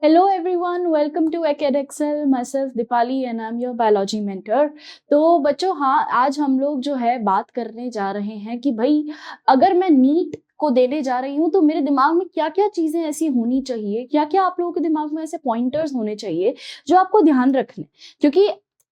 Hello everyone, welcome to EdExcel. Myself Dipali and I'm your biology mentor. तो बच्चों हाँ, आज हम लोग जो है बात करने जा रहे हैं कि भाई अगर मैं नीट को देने जा रही हूँ तो मेरे दिमाग में क्या क्या चीजें ऐसी होनी चाहिए, क्या क्या आप लोगों के दिमाग में ऐसे पॉइंटर्स होने चाहिए जो आपको ध्यान रखने। क्योंकि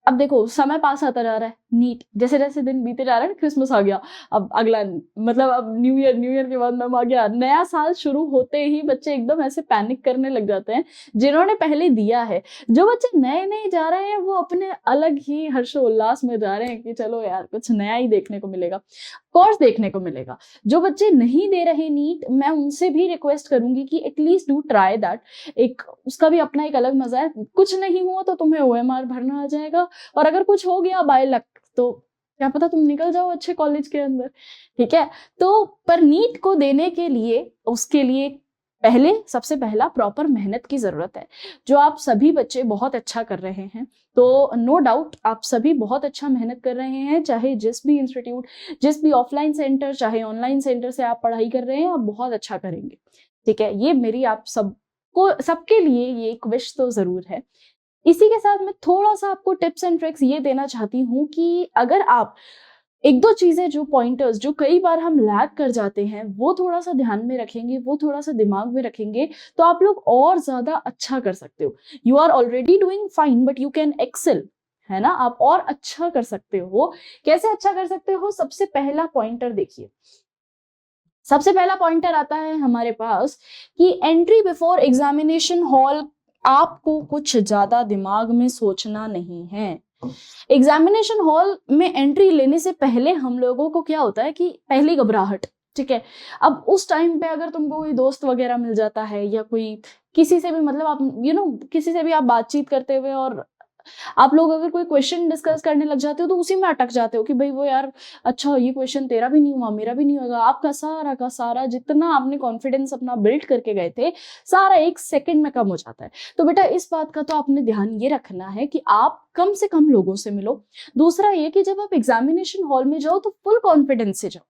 अब देखो समय पास आता जा रहा है, नीट जैसे जैसे दिन बीते जा रहे हैं, क्रिसमस आ गया, अब अगला मतलब अब न्यू ईयर के बाद मैम आ गया, नया साल शुरू होते ही बच्चे एकदम ऐसे पैनिक करने लग जाते हैं जिन्होंने पहले दिया है। जो बच्चे नए नए जा रहे हैं वो अपने अलग ही हर्षोल्लास में जा रहे हैं कि चलो यार कुछ नया ही देखने को मिलेगा, कोर्स देखने को मिलेगा। जो बच्चे नहीं दे रहे नीट, मैं उनसे भी रिक्वेस्ट करूंगी कि एटलीस्ट डू ट्राई दैट। एक उसका भी अपना एक अलग मजा है। कुछ नहीं हुआ तो तुम्हें ओएमआर भरना आ जाएगा, और अगर कुछ हो गया बाय लक तो क्या पता तुम निकल जाओ अच्छे कॉलेज के अंदर। ठीक है, तो पर नीट को देने के लिए उसके लिए सबसे पहला प्रॉपर मेहनत की जरूरत है, जो आप सभी बच्चे बहुत अच्छा कर रहे हैं। तो नो डाउट आप सभी बहुत अच्छा मेहनत कर रहे हैं, चाहे जिस भी इंस्टीट्यूट, जिस भी ऑफलाइन सेंटर चाहे ऑनलाइन सेंटर से आप पढ़ाई कर रहे हैं, आप बहुत अच्छा करेंगे। ठीक है, ये मेरी आप सबके लिए ये एक विश तो जरूर है। इसी के साथ मैं थोड़ा सा आपको टिप्स एंड ट्रिक्स ये देना चाहती हूँ कि अगर आप एक दो चीजें, जो पॉइंटर्स जो कई बार हम लैग कर जाते हैं, वो थोड़ा सा ध्यान में रखेंगे, वो थोड़ा सा दिमाग में रखेंगे, तो आप लोग और ज्यादा अच्छा कर सकते हो। You are already doing fine but you can excel, है ना। आप और अच्छा कर सकते हो। कैसे अच्छा कर सकते हो? सबसे पहला पॉइंटर देखिए, सबसे पहला पॉइंटर आता है हमारे पास कि एंट्री बिफोर एग्जामिनेशन हॉल आपको कुछ ज्यादा दिमाग में सोचना नहीं है। एग्जामिनेशन हॉल में एंट्री लेने से पहले हम लोगों को क्या होता है कि पहली घबराहट। ठीक है, अब उस टाइम पे अगर तुमको कोई दोस्त वगैरह मिल जाता है या कोई किसी से भी, मतलब आप किसी से भी आप बातचीत करते हुए और आप लोग अगर कोई क्वेश्चन डिस्कस करने लग जाते हो तो उसी में अटक जाते हो कि भाई वो यार अच्छा ये क्वेश्चन तेरा भी नहीं हुआ, मेरा भी नहीं होगा। आपका सारा का सारा जितना आपने कॉन्फिडेंस अपना बिल्ड करके गए थे, सारा एक सेकंड में कम हो जाता है। तो बेटा इस बात का तो आपने ध्यान ये रखना है कि आप कम से कम लोगों से मिलो। दूसरा ये कि जब आप एग्जामिनेशन हॉल में जाओ तो फुल कॉन्फिडेंस से जाओ।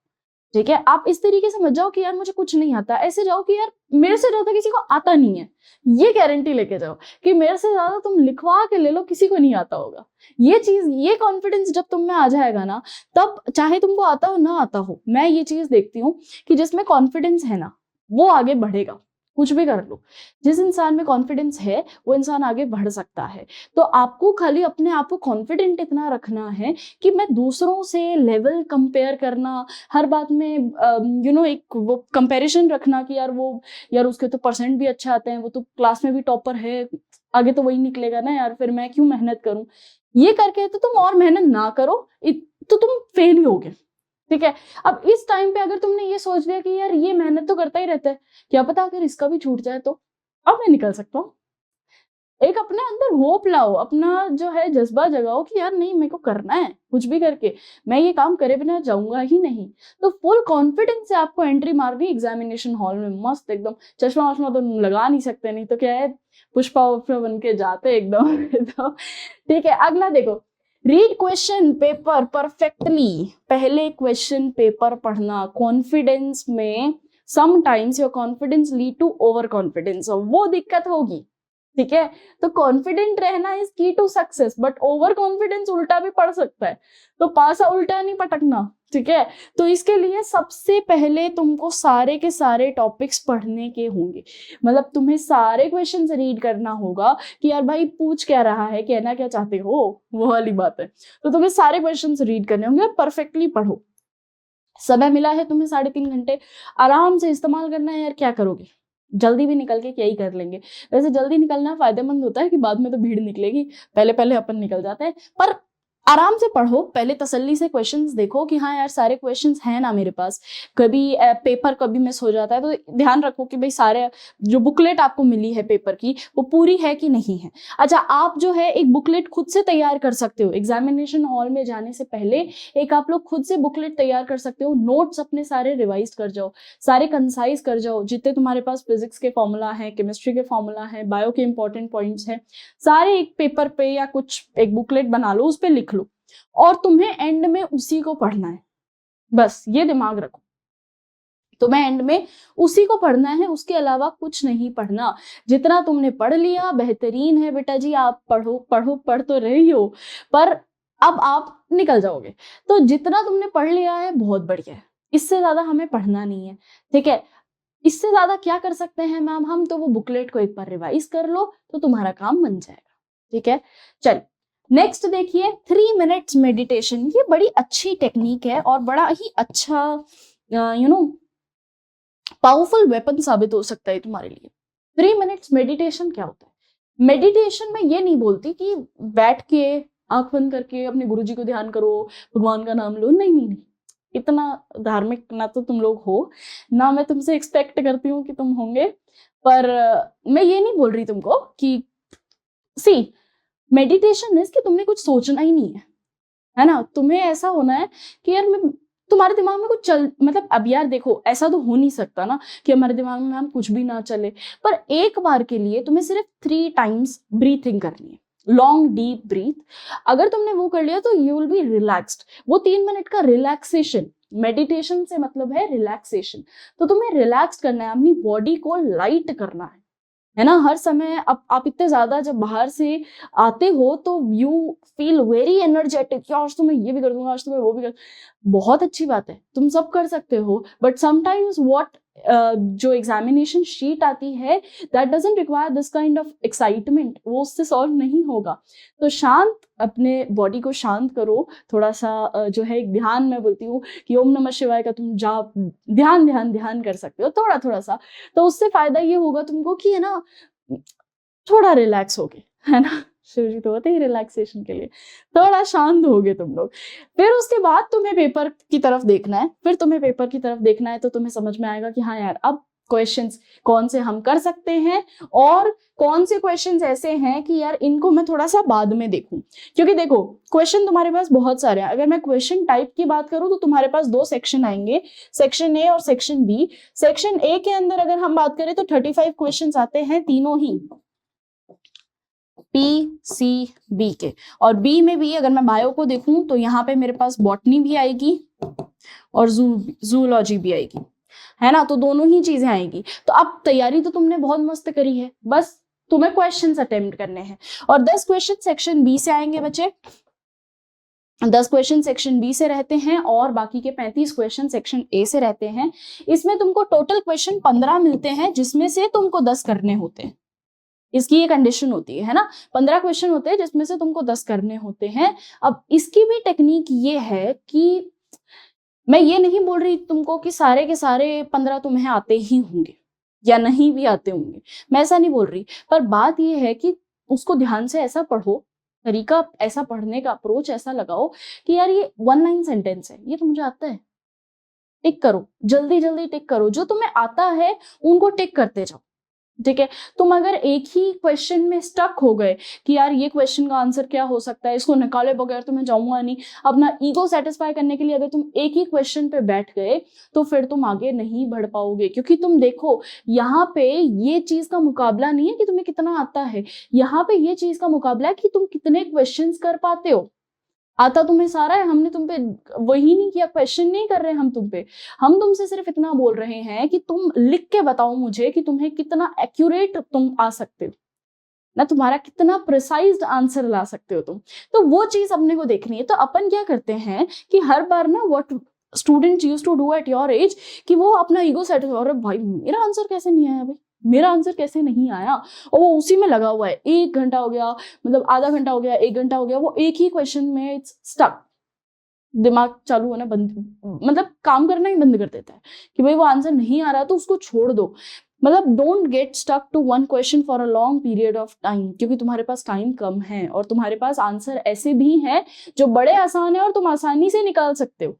ठीक है, आप इस तरीके से मत जाओ कि यार मुझे कुछ नहीं आता, ऐसे जाओ कि यार मेरे से ज्यादा किसी को आता नहीं है। ये गारंटी लेके जाओ कि मेरे से ज्यादा तुम लिखवा के ले लो, किसी को नहीं आता होगा। ये चीज, ये कॉन्फिडेंस जब तुम में आ जाएगा ना, तब चाहे तुमको आता हो ना आता हो, मैं ये चीज देखती हूँ कि जिसमें कॉन्फिडेंस है ना वो आगे बढ़ेगा। कुछ भी कर लो, जिस इंसान में कॉन्फिडेंस है वो इंसान आगे बढ़ सकता है। तो आपको खाली अपने आप को कॉन्फिडेंट इतना रखना है कि मैं दूसरों से लेवल कंपेयर करना, हर बात में एक वो कंपैरिजन रखना कि यार उसके तो परसेंट भी अच्छा आते हैं, वो तो क्लास में भी टॉपर है, आगे तो वही निकलेगा ना यार, फिर मैं क्यों मेहनत करूं। ये करके तो तुम और मेहनत ना करो, तो तुम फेल ही होगे। ठीक है, अब इस टाइम पे अगर तुमने ये सोच लिया कि यार ये मेहनत तो करता ही रहता है, क्या पता अगर इसका भी छूट जाए तो अब मैं निकल सकता हूँ। एक अपने अंदर होप लाओ, अपना जो है जज्बा जगाओ कि यार नहीं, मेरे को करना है, कुछ भी करके मैं ये काम करे बिना जाऊंगा ही नहीं। तो फुल कॉन्फिडेंस से आपको एंट्री मारनी एग्जामिनेशन हॉल में, मस्त एकदम। चश्मा वश्मा तो लगा नहीं सकते, नहीं तो क्या है, पुष्पा वुष्पा बन के जाते एकदम तो ठीक है, अगला देखो, रीड क्वेश्चन पेपर परफेक्टली। पहले क्वेश्चन पेपर पढ़ना। कॉन्फिडेंस में sometimes your confidence lead to over confidence, वो दिक्कत होगी। ठीक है, तो कॉन्फिडेंट रहना is key to success, but over confidence उल्टा भी पड़ सकता है, तो पासा उल्टा नहीं पटकना। ठीक है, तो इसके लिए सबसे पहले तुमको सारे के सारे टॉपिक्स पढ़ने के होंगे, मतलब तुम्हें सारे क्वेश्चंस रीड करना होगा कि यार भाई पूछ क्या रहा है, कहना क्या चाहते हो, वो वाली बात है। तो तुम्हें सारे क्वेश्चंस रीड करने होंगे और परफेक्टली पढ़ो। समय मिला है तुम्हें 3.5 घंटे, आराम से इस्तेमाल करना है। यार क्या करोगे, जल्दी भी निकल के क्या ही कर लेंगे। वैसे जल्दी निकलना फायदेमंद होता है कि बाद में तो भीड़ निकलेगी, पहले पहले अपन निकल जाते हैं। पर आराम से पढ़ो, पहले तसल्ली से क्वेश्चंस देखो कि हाँ यार सारे क्वेश्चंस हैं ना मेरे पास। कभी पेपर कभी मिस हो जाता है तो ध्यान रखो कि भाई सारे जो बुकलेट आपको मिली है पेपर की वो पूरी है कि नहीं है। अच्छा, आप जो है एक बुकलेट खुद से तैयार कर सकते हो एग्जामिनेशन हॉल में जाने से पहले। एक आप लोग खुद से बुकलेट तैयार कर सकते हो, नोट्स अपने सारे रिवाइज कर जाओ, सारे कंसाइज कर जाओ, जितने तुम्हारे पास फिजिक्स के फॉर्मूला है, केमिस्ट्री के फॉर्मूला है, बायो के इंपॉर्टेंट पॉइंट्स हैं, सारे एक पेपर पे या कुछ एक बुकलेट बना लो, उस पर लिख लो और तुम्हें एंड में उसी को पढ़ना है। बस ये दिमाग रखो। तुम्हें एंड में उसी को पढ़ना है, उसके अलावा कुछ नहीं पढ़ना। जितना तुमने पढ़ लिया बेहतरीन है बेटा जी, आप पढ़ो पढ़ो, पढ़ तो रही हो, पर अब आप निकल जाओगे। तो जितना तुमने पढ़ लिया है बहुत बढ़िया है, इससे ज्यादा हमें पढ़ना नहीं है, ठीक है। इससे ज्यादा क्या कर सकते हैं मैम हम, तो वो बुकलेट को एक बार रिवाइज कर लो तो तुम्हारा काम बन जाएगा, ठीक है। चल नेक्स्ट देखिए 3 मिनट्स मेडिटेशन। ये बड़ी अच्छी टेक्निक है और बड़ा ही अच्छा पावरफुल वेपन साबित हो सकता है तुम्हारे लिए। 3 मिनट्स मेडिटेशन क्या होता है? मेडिटेशन में ये नहीं बोलती कि बैठ के आंख बंद करके अपने गुरुजी को ध्यान करो, भगवान का नाम लो, नहीं नहीं नहीं, इतना धार्मिक ना तो तुम लोग हो, ना मैं तुमसे एक्सपेक्ट करती हूँ कि तुम होंगे, पर मैं ये नहीं बोल रही तुमको कि सी मेडिटेशन इज कि तुमने कुछ सोचना ही नहीं है ना। तुम्हें ऐसा होना है कि यार मैं, तुम्हारे दिमाग में कुछ चल, मतलब अब यार देखो ऐसा तो हो नहीं सकता ना कि हमारे दिमाग में हम कुछ भी ना चले, पर एक बार के लिए तुम्हें सिर्फ 3 टाइम्स ब्रीथिंग करनी है, लॉन्ग डीप ब्रीथ। अगर तुमने वो कर लिया तो यू विल बी रिलैक्स्ड। वो 3 मिनट का रिलैक्सेशन, मेडिटेशन से मतलब है रिलैक्सेशन, तो तुम्हें रिलैक्स करना है, अपनी बॉडी को लाइट करना है ना। हर समय आप इतने ज्यादा जब बाहर से आते हो तो यू फील वेरी एनर्जेटिक, आज तो मैं ये भी कर दूंगा, आज तो मैं वो भी कर, बहुत अच्छी बात है, तुम सब कर सकते हो, बट समटाइम्स व्हाट जो एग्जामिनेशन शीट आती है that doesn't require this kind of excitement, वो उससे सॉल्व नहीं होगा। तो शांत, अपने बॉडी को शांत करो, थोड़ा सा जो है एक ध्यान, मैं बोलती हूँ कि ओम नमः शिवाय का तुम जाप ध्यान ध्यान ध्यान कर सकते हो थोड़ा थोड़ा सा, तो उससे फायदा ये होगा तुमको कि है ना थोड़ा रिलैक्स होगे, है ना। शिव जी तो होते ही रिलैक्सेशन के लिए, थोड़ा शांत होगे तुम लोग। फिर उसके बाद तुम्हें पेपर की तरफ देखना है, फिर तुम्हें पेपर की तरफ देखना है तो तुम्हें समझ में आएगा कि हाँ यार अब क्वेश्चंस कौन से हम कर सकते हैं और कौन से क्वेश्चंस ऐसे हैं कि यार इनको मैं थोड़ा सा बाद में देखूं। क्योंकि देखो क्वेश्चन तुम्हारे पास बहुत सारे हैं, अगर मैं क्वेश्चन टाइप की बात करूं तो तुम्हारे पास 2 सेक्शन आएंगे, सेक्शन ए और सेक्शन बी। सेक्शन ए के अंदर अगर हम बात करें तो 35 क्वेश्चन आते हैं, तीनों ही पी सी बी के, और बी में भी अगर मैं बायो को देखूं तो यहाँ पे मेरे पास बॉटनी भी आएगी और जूलॉजी भी आएगी, है ना, तो दोनों ही चीजें आएगी। तो अब तैयारी तो तुमने बहुत मस्त करी है, बस तुम्हें क्वेश्चंस अटेम्प्ट करने हैं, और 10 क्वेश्चन सेक्शन बी से आएंगे बच्चे, 10 क्वेश्चन सेक्शन बी से रहते हैं और बाकी के 35 क्वेश्चन सेक्शन ए से रहते हैं। इसमें तुमको टोटल क्वेश्चन 15 मिलते हैं, जिसमें से तुमको 10 करने होते हैं, इसकी ये कंडीशन होती है ना। 15 क्वेश्चन होते हैं जिसमें से तुमको 10 करने होते हैं। अब इसकी भी टेक्निक ये है कि मैं ये नहीं बोल रही तुमको कि सारे के सारे 15 तुम्हें आते ही होंगे या नहीं भी आते होंगे, मैं ऐसा नहीं बोल रही, पर बात ये है कि उसको ध्यान से ऐसा पढ़ो, तरीका ऐसा पढ़ने का अप्रोच ऐसा लगाओ कि यार ये 1 लाइन सेंटेंस है, ये तो मुझे आता है, टिक करो, जल्दी जल्दी टिक करो, जो तुम्हें आता है उनको टिक करते जाओ, ठीक है। तुम अगर एक ही क्वेश्चन में स्टक हो गए कि यार ये क्वेश्चन का आंसर क्या हो सकता है, इसको निकाले बगैर तो मैं जाऊंगा नहीं, अपना ईगो सेटिस्फाई करने के लिए अगर तुम एक ही क्वेश्चन पे बैठ गए तो फिर तुम आगे नहीं बढ़ पाओगे। क्योंकि तुम देखो यहाँ पे ये चीज का मुकाबला नहीं है कि तुम्हें कितना आता है, यहाँ पे ये चीज का मुकाबला है कि तुम कितने क्वेश्चन कर पाते हो। आता तुम्हें सारा है, हमने तुम पे वही नहीं किया, क्वेश्चन नहीं कर रहे हम तुम पे, हम तुमसे सिर्फ इतना बोल रहे हैं कि तुम लिख के बताओ मुझे कि तुम्हें कितना एक्यूरेट तुम आ सकते हो ना, तुम्हारा कितना प्रिसाइज आंसर ला सकते हो तुम, तो वो चीज अपने को देखनी है। तो अपन क्या करते हैं कि हर बार ना what students used to do at your age, कि वो अपना ईगो सेटिस्फाई, अरे भाई मेरा आंसर कैसे नहीं आया, भाई मेरा आंसर कैसे नहीं आया, और वो उसी में लगा हुआ है, 1 घंटा हो गया, मतलब आधा घंटा हो गया, 1 घंटा हो गया, वो एक ही क्वेश्चन में इट्स स्टक, दिमाग चालू होना बंद, मतलब काम करना ही बंद कर देता है कि भाई वो आंसर नहीं आ रहा तो उसको छोड़ दो। मतलब don't get stuck to 1 question for a long period of time, क्योंकि तुम्हारे पास टाइम कम है और तुम्हारे पास आंसर ऐसे भी हैं जो बड़े आसान है और तुम आसानी से निकाल सकते हो,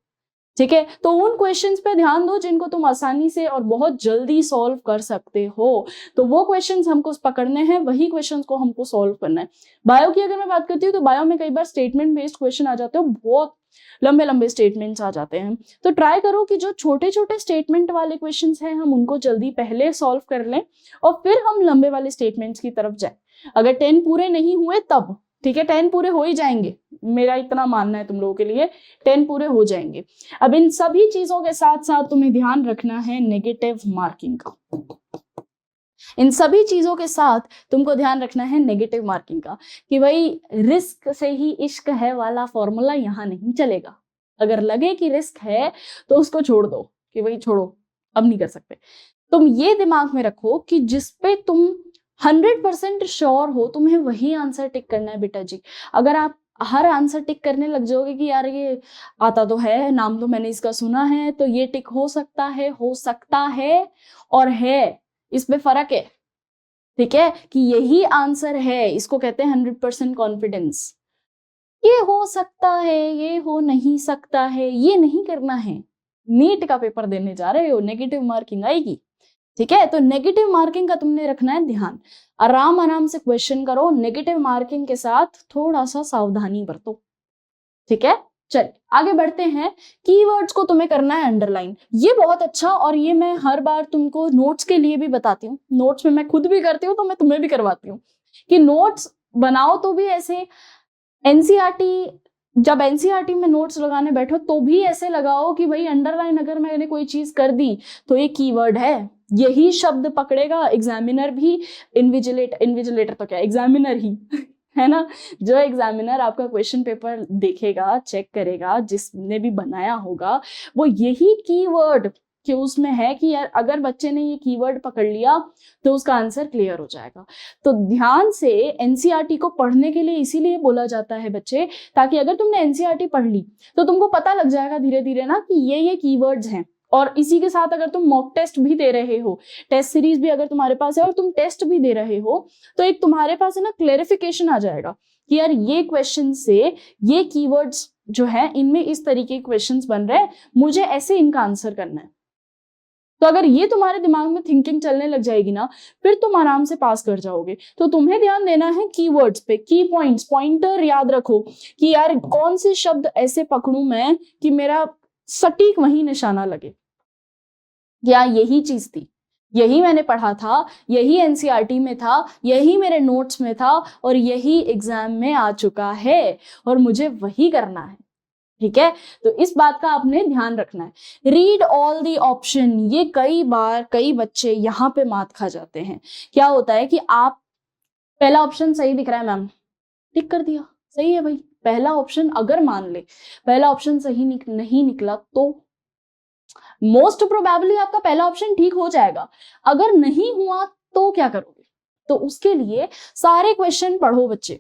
ठीक है। तो उन क्वेश्चंस पे ध्यान दो जिनको तुम आसानी से और बहुत जल्दी सॉल्व कर सकते हो, तो वो क्वेश्चंस हमको पकड़ने हैं, वही क्वेश्चंस को हमको सॉल्व करना है। बायो की अगर मैं बात करती हूँ तो बायो में कई बार स्टेटमेंट बेस्ड क्वेश्चन आ जाते हैं, बहुत लंबे लंबे स्टेटमेंट्स आ जाते हैं, तो ट्राई करो कि जो छोटे छोटे स्टेटमेंट वाले क्वेश्चंस हैं हम उनको जल्दी पहले सॉल्व कर लें और फिर हम लंबे वाले स्टेटमेंट्स की तरफ जाए। अगर 10 पूरे नहीं हुए तब ठीक है, 10 पूरे हो ही जाएंगे, मेरा इतना मानना है तुम लोगों के लिए 10 पूरे हो जाएंगे। अब इन सभी चीजों के साथ साथ तुम्हें ध्यान रखना है नेगेटिव मार्किंग का। इन सभी चीजों के साथ तुमको ध्यान रखना है नेगेटिव मार्किंग का, कि भाई रिस्क से ही इश्क है वाला फॉर्मूला यहाँ नहीं चलेगा। अगर लगे कि रिस्क है तो उसको छोड़ दो, कि भाई छोड़ो अब नहीं कर सकते। तुम ये दिमाग में रखो कि जिसपे तुम 100% श्योर हो तुम्हें वही आंसर टिक करना है बेटा जी। अगर आप हर आंसर टिक करने लग जाओगे कि यार ये आता तो है, नाम तो मैंने इसका सुना है, तो ये टिक हो सकता है और है, इसमें फर्क है, ठीक है, कि यही आंसर है, इसको कहते हैं 100% कॉन्फिडेंस। ये हो सकता है, ये हो नहीं सकता है, ये नहीं करना है। नीट का पेपर देने जा रहे हो, नेगेटिव मार्किंग आएगी, ठीक है। तो नेगेटिव मार्किंग का तुमने रखना है ध्यान, आराम से क्वेश्चन करो, नेगेटिव मार्किंग के साथ थोड़ा सा सावधानी बरतो, ठीक है। चलिए आगे बढ़ते हैं। कीवर्ड्स को तुम्हें करना है अंडरलाइन, ये बहुत अच्छा, और ये मैं हर बार तुमको नोट्स के लिए भी बताती हूँ, नोट्स में मैं खुद भी करती हूँ तो मैं तुम्हें भी करवाती हूँ कि नोट्स बनाओ तो भी ऐसे एनसीईआरटी, जब एनसीईआरटी में नोट्स लगाने बैठो तो भी ऐसे लगाओ कि भाई अंडरलाइन अगर मैंने कोई चीज कर दी तो ये कीवर्ड है, यही शब्द पकड़ेगा एग्जामिनर भी, इन्विजिलेटर तो क्या एग्जामिनर ही है ना, जो एग्जामिनर आपका क्वेश्चन पेपर देखेगा, चेक करेगा, जिसने भी बनाया होगा वो यही कीवर्ड कि उसमें है कि यार अगर बच्चे ने ये कीवर्ड पकड़ लिया तो उसका आंसर क्लियर हो जाएगा। तो ध्यान से एनसीईआरटी को पढ़ने के लिए इसीलिए बोला जाता है बच्चे, ताकि अगर तुमने एनसीईआरटी पढ़ ली तो तुमको पता लग जाएगा धीरे धीरे ना कि ये कीवर्ड्स हैं। और इसी के साथ अगर तुम मॉक टेस्ट भी दे रहे हो, टेस्ट सीरीज भी अगर तुम्हारे पास है और तुम टेस्ट भी दे रहे हो, तो एक तुम्हारे पास है ना क्लेरिफिकेशन आ जाएगा कि यार ये क्वेश्चन से ये कीवर्ड्स जो है इनमें इस तरीके के क्वेश्चंस बन रहे हैं, मुझे ऐसे इनका आंसर करना है। तो अगर ये तुम्हारे दिमाग में थिंकिंग चलने लग जाएगी ना, फिर तुम आराम से पास कर जाओगे। तो तुम्हें ध्यान देना है कीवर्ड्स पे, की पॉइंट्स, पॉइंटर याद रखो कि यार कौन से शब्द ऐसे पकड़ूं मैं कि मेरा सटीक वही निशाना लगे, या यही चीज थी, यही मैंने पढ़ा था, यही एनसीईआरटी में था, यही मेरे नोट्स में था और यही एग्जाम में आ चुका है और मुझे वही करना है, ठीक है। तो इस बात का आपने ध्यान रखना है। रीड ऑल दी ऑप्शन, ये कई बार कई बच्चे यहाँ पे मात खा जाते हैं। क्या होता है कि आप पहला ऑप्शन सही दिख रहा है मैम, टिक कर दिया, सही है भाई, पहला ऑप्शन अगर मान ले पहला ऑप्शन सही नहीं निकला तो मोस्ट प्रोबेबली आपका पहला ऑप्शन ठीक हो जाएगा। अगर नहीं हुआ तो क्या करोगे? तो उसके लिए सारे क्वेश्चन पढ़ो बच्चे,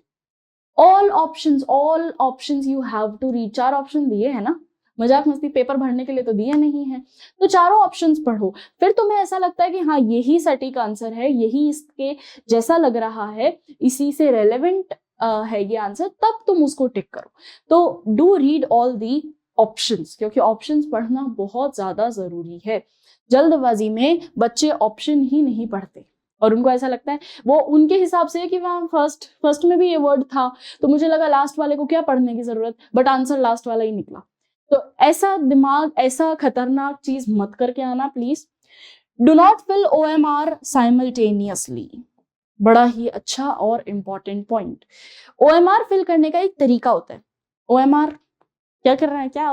all options you have to read. 4 option दिए है ना, मजाक मस्ती पेपर भरने के लिए तो दिए नहीं है, तो चारों ऑप्शंस पढ़ो। फिर तुम्हें ऐसा लगता है कि हाँ यही सटीक आंसर है, यही इसके जैसा लग रहा है, इसी से रेलेवेंट है ये आंसर, तब तुम उसको टिक करो। तो do read all the options, क्योंकि ऑप्शंस पढ़ना बहुत ज्यादा जरूरी है। जल्दबाजी में बच्चे ऑप्शन ही नहीं पढ़ते और उनको ऐसा लगता है, वो उनके हिसाब से कि वहाँ फर्स्ट में भी ये वर्ड था तो मुझे लगा लास्ट वाले को क्या पढ़ने की जरूरत, बट आंसर लास्ट वाला ही निकला। तो ऐसा दिमाग, ऐसा खतरनाक चीज मत करके आना please. Do not fill OMR simultaneously, बड़ा ही अच्छा और इम्पोर्टेंट पॉइंट। OMR फिल करने का एक तरीका होता है। OMR क्या कर रहा है, क्या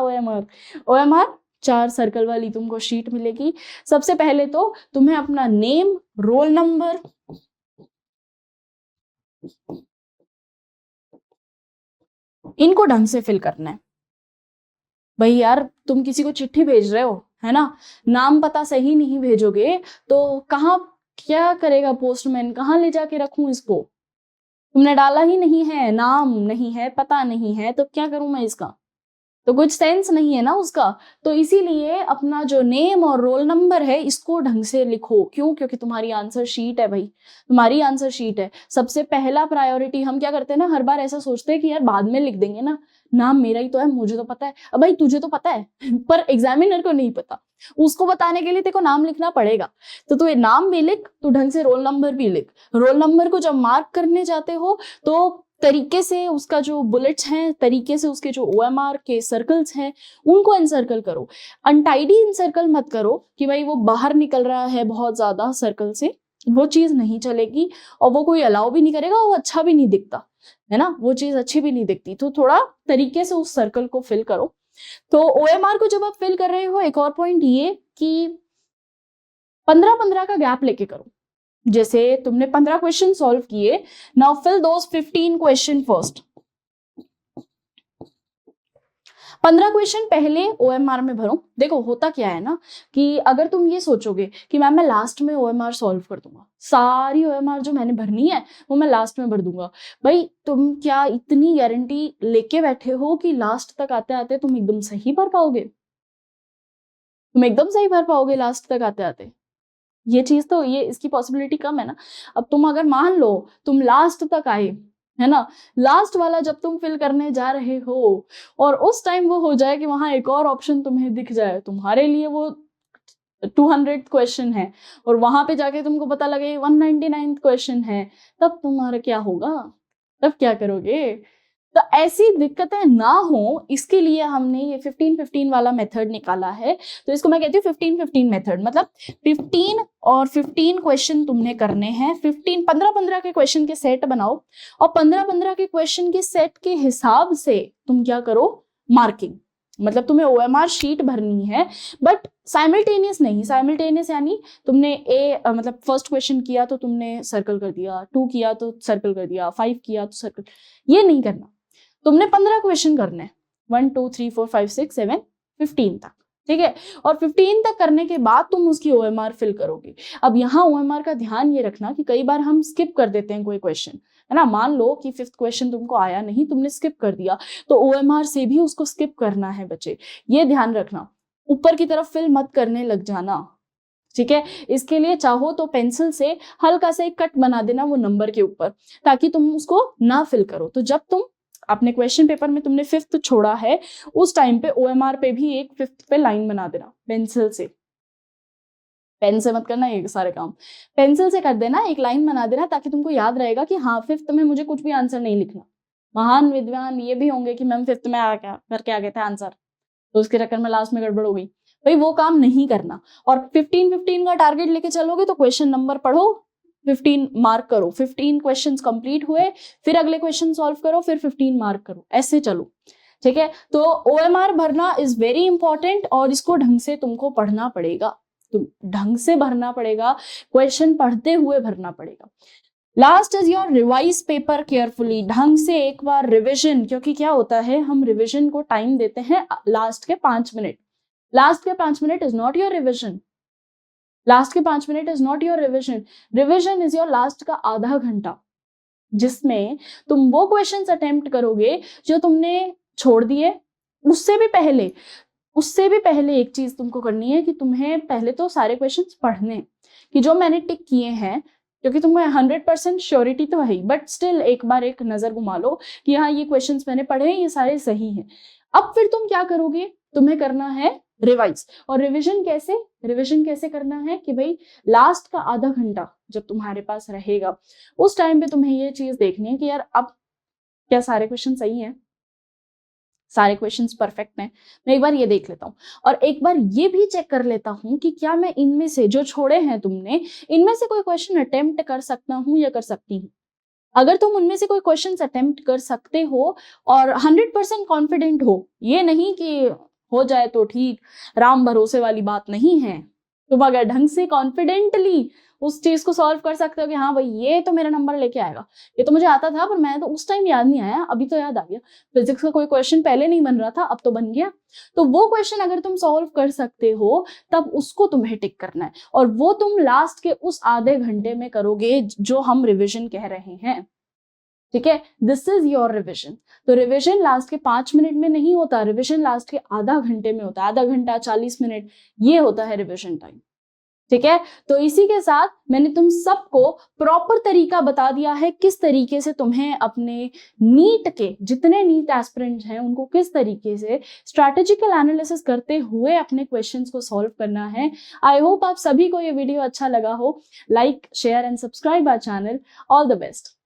OMR 4 सर्कल वाली तुमको शीट मिलेगी। सबसे पहले तो तुम्हें अपना नेम, रोल नंबर, इनको ढंग से फिल करना है। भाई यार तुम किसी को चिट्ठी भेज रहे हो है ना, नाम पता सही नहीं भेजोगे तो कहाँ, क्या करेगा पोस्टमैन, कहाँ ले जाके रखूं इसको? तुमने डाला ही नहीं है, नाम नहीं है, पता नहीं है, तो क्या करूं मैं इसका? तो कुछ सेंस नहीं है ना उसका। तो इसीलिए अपना जो नेम और रोल नंबर है इसको ढंग से लिखो। क्यों? क्योंकि तुम्हारी आंसर शीट है भाई, तुम्हारी आंसर शीट है। सबसे पहला प्रायोरिटी हम क्या करते हैं ना, हर बार ऐसा सोचते हैं कि यार बाद में लिख देंगे ना, नाम मेरा ही तो है, मुझे तो पता है। अब भाई तुझे तो पता है पर एग्जामिनर को नहीं पता, उसको बताने के लिए तेरे को नाम लिखना पड़ेगा। तो तू नाम भी लिख, तू ढंग से रोल नंबर भी लिख। रोल नंबर को जब मार्क करने जाते हो तो तरीके से उसका जो बुलेट्स हैं, तरीके से उसके जो OMR के सर्कल्स हैं उनको इनसर्कल करो। अनटाइडी इनसर्कल मत करो कि भाई वो बाहर निकल रहा है बहुत ज्यादा सर्कल से, वो चीज नहीं चलेगी और वो कोई अलाउ भी नहीं करेगा, वो अच्छा भी नहीं दिखता है ना, वो चीज अच्छी भी नहीं दिखती। तो थोड़ा तरीके से उस सर्कल को फिल करो। तो OMR को जब आप फिल कर रहे हो, एक और पॉइंट ये कि 15-15 का गैप लेके करो। जैसे तुमने 15 क्वेश्चन सॉल्व किए, नाउ फिल दोस 15 क्वेश्चन फर्स्ट। 15 क्वेश्चन पहले OMR में भरो। देखो होता क्या है ना कि अगर तुम ये सोचोगे कि मैम मैं लास्ट में OMR सॉल्व कर दूंगा, सारी OMR जो मैंने भरनी है वो मैं लास्ट में भर दूंगा, भाई तुम क्या इतनी गारंटी लेके बैठे हो कि लास्ट तक आते आते तुम एकदम सही भर पाओगे? तुम एकदम सही भर पाओगे लास्ट तक आते आते? ये चीज तो, ये इसकी पॉसिबिलिटी कम है ना। अब तुम अगर मान लो तुम लास्ट तक आए, है ना, लास्ट वाला जब तुम फिल करने जा रहे हो और उस टाइम वो हो जाए कि वहां एक और ऑप्शन तुम्हें दिख जाए, तुम्हारे लिए वो 200 क्वेश्चन है और वहां पे जाके तुमको पता लगे 199 क्वेश्चन है, तब तुम्हारा क्या होगा? तब क्या करोगे? तो ऐसी दिक्कतें ना हो इसके लिए हमने ये 15-15 वाला मेथड निकाला है। तो इसको मैं कहती हूँ 15-15 मेथड, मतलब 15 और 15 क्वेश्चन तुमने करने हैं। 15-15 के क्वेश्चन के सेट बनाओ और 15-15 के क्वेश्चन के सेट के हिसाब से तुम क्या करो, मार्किंग। मतलब तुम्हें OMR शीट भरनी है बट साइमल्टेनियस नहीं। साइमल्टेनियस यानी तुमने मतलब फर्स्ट क्वेश्चन किया तो तुमने सर्कल कर दिया, 2 किया तो सर्कल कर दिया, 5 किया तो सर्कल, ये नहीं करना। तुमने 15 क्वेश्चन करने हैं, 1 2 3 4 5 6 7 15 तक, ठीक है। और 15 तक करने के बाद तुम उसकी OMR फिल करोगे। अब यहाँ OMR का ध्यान ये रखना कि कई बार हम स्किप कर देते हैं कोई क्वेश्चन, है ना। मान लो कि 5th क्वेश्चन तुमको आया नहीं, तुमने स्किप कर दिया, तो OMR से भी उसको स्किप करना है बच्चे, ये ध्यान रखना। ऊपर की तरफ फिल मत करने लग जाना, ठीक है। इसके लिए चाहो तो पेंसिल से हल्का सा एक कट बना देना वो नंबर के ऊपर, ताकि तुम उसको ना फिल करो। तो जब तुम अपने क्वेश्चन पेपर में तुमने 5th छोड़ा है, उस टाइम पे OMR पे भी एक 5th पे लाइन बना देना पेंसिल से। पेन से मत करना ये सारे काम, पेंसिल से कर देना, एक लाइन बना देना, ताकि तुमको याद रहेगा कि हाँ 5th में मुझे कुछ भी आंसर नहीं लिखना। महान विद्वान ये भी होंगे कि मैम 5th में करके आ गए थे आंसर, तो उसके चक्कर में लास्ट में गड़बड़ हो गई, भाई वो काम नहीं करना। और 15-15 का टारगेट लेके चलोगे तो क्वेश्चन नंबर पढ़ो, 15 मार्क करो, 15 क्वेश्चंस कंप्लीट हुए, फिर अगले क्वेश्चन सॉल्व करो, फिर 15 मार्क करो, ऐसे चलो, ठीक है। तो OMR भरना इज वेरी इंपॉर्टेंट और इसको ढंग से तुमको पढ़ना पड़ेगा, तुम ढंग से भरना पड़ेगा, क्वेश्चन पढ़ते हुए भरना पड़ेगा। Last is your revise paper carefully, ढंग से एक बार रिविजन, क्योंकि क्या होता है हम रिविजन को टाइम देते हैं लास्ट के 5 मिनट। लास्ट के 5 minute is not your revision, last के 5 minute is not your revision. Revision is your last का आधा घंटा, जिसमें तुम वो क्वेश्चंस अटेम्प्ट करोगे जो तुमने छोड़ दिए। उससे भी पहले एक चीज तुमको करनी है कि तुम्हें पहले तो सारे क्वेश्चंस पढ़ने कि जो मैंने टिक किए हैं, क्योंकि तुम्हें 100% श्योरिटी तो है ही, बट स्टिल एक बार एक नजर घुमा लो कि हाँ ये क्वेश्चंस मैंने पढ़े, ये सारे सही हैं। अब फिर तुम क्या करोगे, तुम्हें करना है रिवाइज। और रिवीजन कैसे करना है कि भाई लास्ट का आधा घंटा जब तुम्हारे पास रहेगा, उस टाइम पे तुम्हें ये चीज देखनी है कि यार अब क्या सारे क्वेश्चन सही हैं, सारे क्वेश्चंस परफेक्ट हैं, मैं एक बार ये देख लेता हूँ। और एक बार ये भी चेक कर लेता हूँ कि क्या मैं इनमें से जो छोड़े हैं तुमने, इनमें से कोई क्वेश्चन अटेम्प्ट कर सकता हूँ या कर सकती हूँ। अगर तुम उनमें से कोई क्वेश्चन अटेम्प्ट कर सकते हो और 100% कॉन्फिडेंट हो, ये नहीं कि हो जाए तो ठीक, राम भरोसे वाली बात नहीं है, तुम अगर ढंग से कॉन्फिडेंटली उस चीज को सॉल्व कर सकते हो कि हाँ भाई ये तो मेरा नंबर लेके आएगा, ये तो मुझे आता था पर मैं तो उस टाइम याद नहीं आया, अभी तो याद आ गया, फिजिक्स का कोई क्वेश्चन पहले नहीं बन रहा था अब तो बन गया, तो वो क्वेश्चन अगर तुम सॉल्व कर सकते हो तब उसको तुम्हें टिक करना है। और वो तुम लास्ट के उस आधे घंटे में करोगे जो हम रिविजन कह रहे हैं, ठीक है। This is your revision. तो रिविजन लास्ट के 5 मिनट में नहीं होता, रिविजन लास्ट के आधा घंटे में होता है, आधा घंटा 40 मिनट, ये होता है रिविजन टाइम, ठीक है। तो इसी के साथ मैंने तुम सबको प्रॉपर तरीका बता दिया है किस तरीके से तुम्हें अपने नीट के जितने नीट एस्पिरेंट्स हैं उनको किस तरीके से स्ट्रैटेजिकल एनालिसिस करते हुए अपने क्वेश्चंस को सॉल्व करना है। आई होप आप सभी को ये वीडियो अच्छा लगा हो। Like, share and subscribe our channel. All the best.